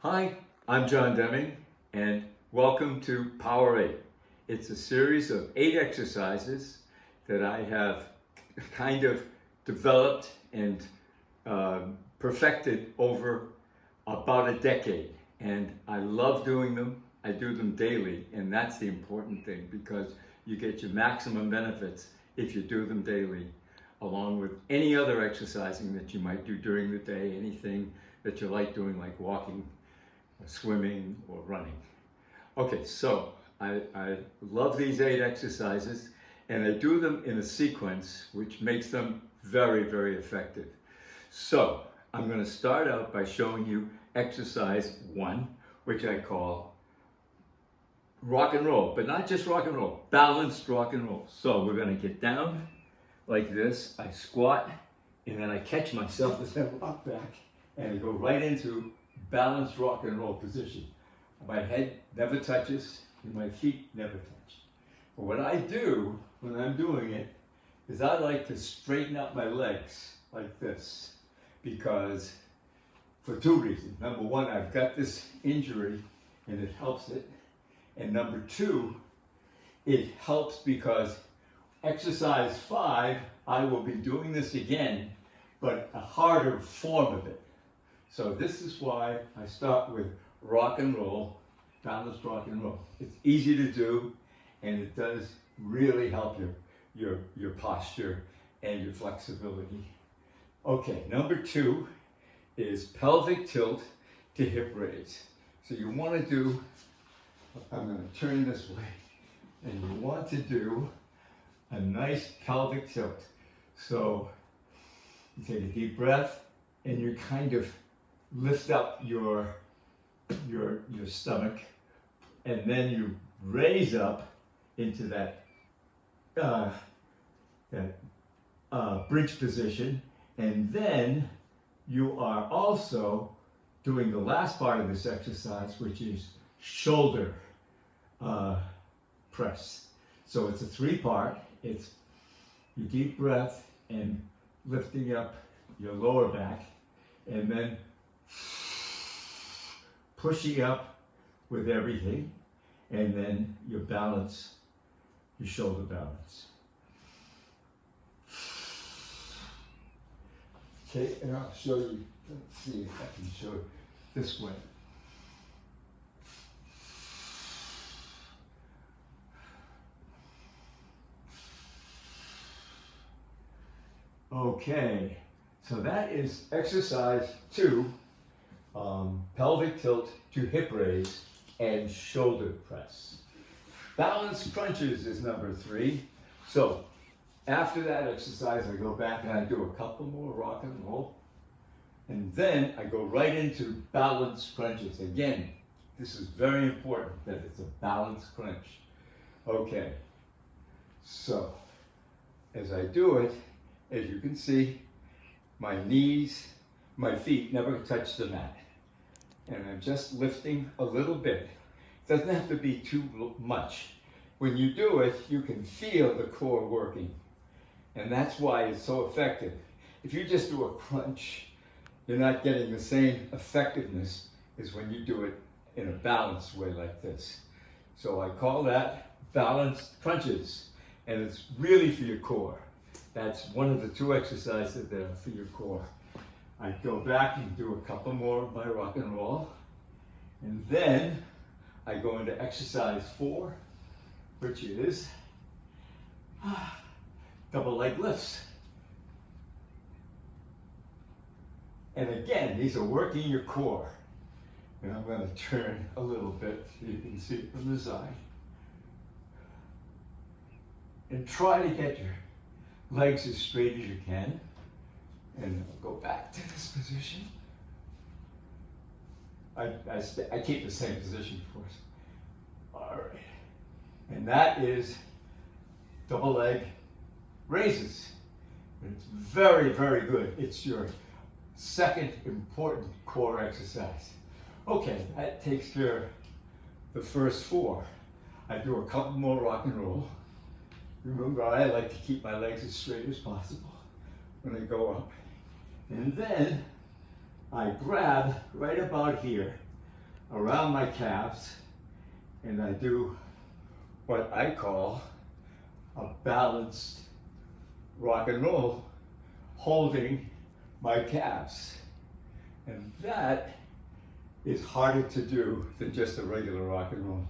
Hi, I'm John Deming, and welcome to Power 8. It's a series of 8 exercises that I have kind of developed and perfected over about a decade. And I love doing them. I do them daily, and that's the important thing because you get your maximum benefits if you do them daily, along with any other exercising that you might do during the day, anything that you like doing, like walking, swimming, or running. Okay, so I love these 8 exercises, and I do them in a sequence which makes them very, very effective. So I'm going to start out by showing you exercise 1, which I call rock and roll, but not just rock and roll, balanced rock and roll. So we're going to get down like this, I squat, and then I catch myself as I rock back, and I go right into balanced rock and roll position. My head never touches and my feet never touch. But what I do when I'm doing it is I like to straighten up my legs like this because for 2 reasons. Number 1, I've got this injury and it helps it. And number 2, it helps because exercise 5, I will be doing this again, but a harder form of it. So this is why I start with rock and roll, balanced rock and roll. It's easy to do, and it does really help your posture and your flexibility. Okay, number 2 is pelvic tilt to hip raise. So you want to do, I'm going to turn this way, and you want to do a nice pelvic tilt. So you take a deep breath, and you kind of lift up your stomach, and then you raise up into that bridge position, and then you are also doing the last part of this exercise, which is shoulder press. So it's a 3-part. It's your deep breath and lifting up your lower back, and then pushing up with everything, and then your balance, your shoulder balance. Okay, and I'll show you, let's see if I can show it this way. Okay, so that is exercise 2. Pelvic tilt to hip raise and shoulder press. Balanced crunches is number 3. So after that exercise, I go back and I do a couple more rock and roll. And then I go right into balanced crunches. Again, this is very important that it's a balanced crunch. Okay, so as I do it, as you can see, my knees, my feet never touch the mat. And I'm just lifting a little bit. It doesn't have to be too much. When you do it, you can feel the core working. And that's why it's so effective. If you just do a crunch, you're not getting the same effectiveness as when you do it in a balanced way like this. So I call that balanced crunches. And it's really for your core. That's one of the 2 exercises that are for your core. I go back and do a couple more of my rock and roll. And then I go into exercise 4, which is double leg lifts. And again, these are working your core. And I'm going to turn a little bit so you can see it from the side. And try to get your legs as straight as you can. And I'll go back to this position. I keep the same position, of course. All right. And that is double leg raises. It's very, very good. It's your second important core exercise. Okay, that takes care of the first 4. I do a couple more rock and roll. Remember, I like to keep my legs as straight as possible when I go up. And then I grab right about here around my calves, and I do what I call a balanced rock and roll, holding my calves. And that is harder to do than just a regular rock and roll,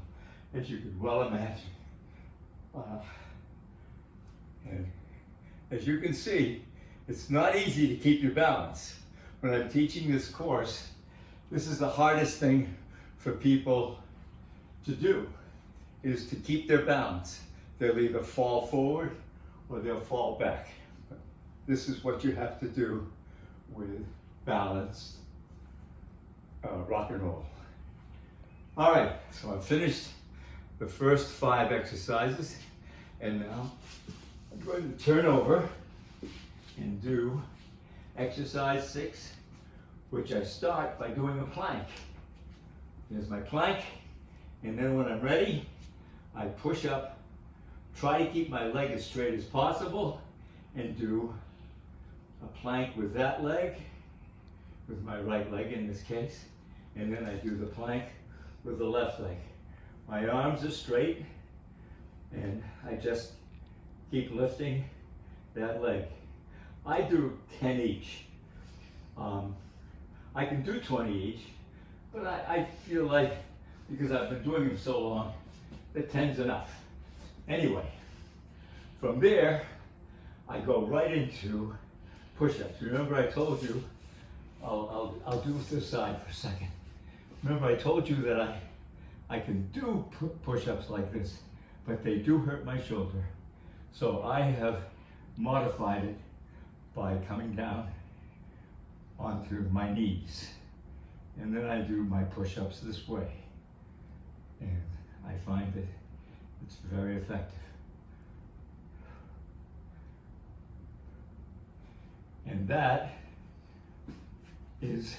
as you can well imagine. And as you can see, it's not easy to keep your balance. When I'm teaching this course, this is the hardest thing for people to do, is to keep their balance. They'll either fall forward or they'll fall back. This is what you have to do with balanced rock and roll. All right, so I've finished the first 5 exercises, and now I'm going to turn over and do exercise 6, which I start by doing a plank. There's my plank, and then when I'm ready, I push up, try to keep my leg as straight as possible, and do a plank with that leg, with my right leg in this case, and then I do the plank with the left leg. My arms are straight, and I just keep lifting that leg. I do 10 each. I can do 20 each, but I feel like, because I've been doing them so long, that 10's enough. Anyway, from there, I go right into push-ups. Remember I told you, I'll do this side for a second. Remember I told you that I can do push-ups like this, but they do hurt my shoulder. So I have modified it by coming down onto my knees. And then I do my push-ups this way. And I find that it's very effective. And that is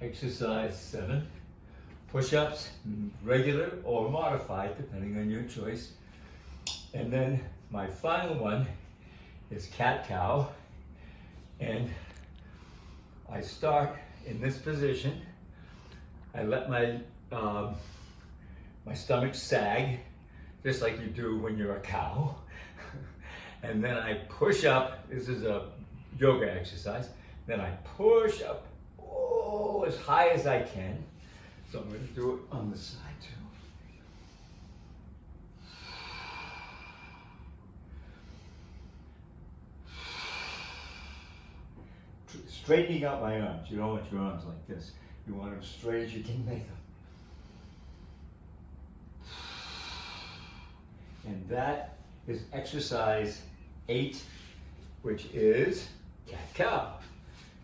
exercise 7. Push-ups, regular or modified, depending on your choice. And then my final one is cat-cow. And I start in this position. I let my my stomach sag, just like you do when you're a cow. And then I push up. This is a yoga exercise. Then I push up, as high as I can. So I'm going to do it on the side too. Straightening out my arms. You don't want your arms like this. You want them straight as you can make them. And that is exercise 8, which is cat-cow.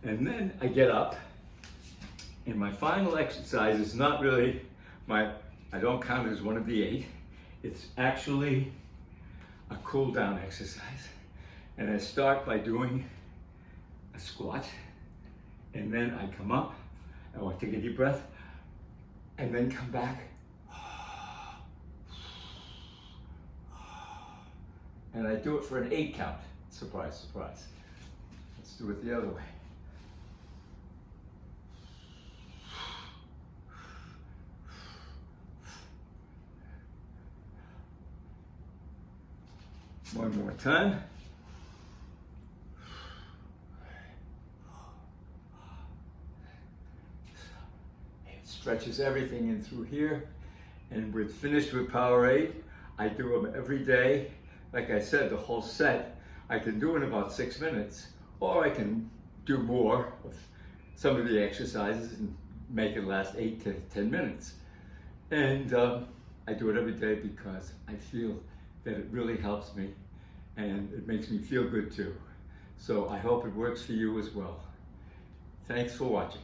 And then I get up, and my final exercise is not really I don't count it as one of the 8. It's actually a cool down exercise. And I start by doing a squat, and then I come up, I want to take a deep breath, and then come back. And I do it for an 8 count. Surprise, surprise. Let's do it the other way. One more time. It stretches everything in through here. And we're finished with Powerade. I do them every day. Like I said, the whole set I can do in about 6 minutes, or I can do more of some of the exercises and make it last 8 to 10 minutes. And I do it every day because I feel that it really helps me, and it makes me feel good too. So I hope it works for you as well. Thanks for watching.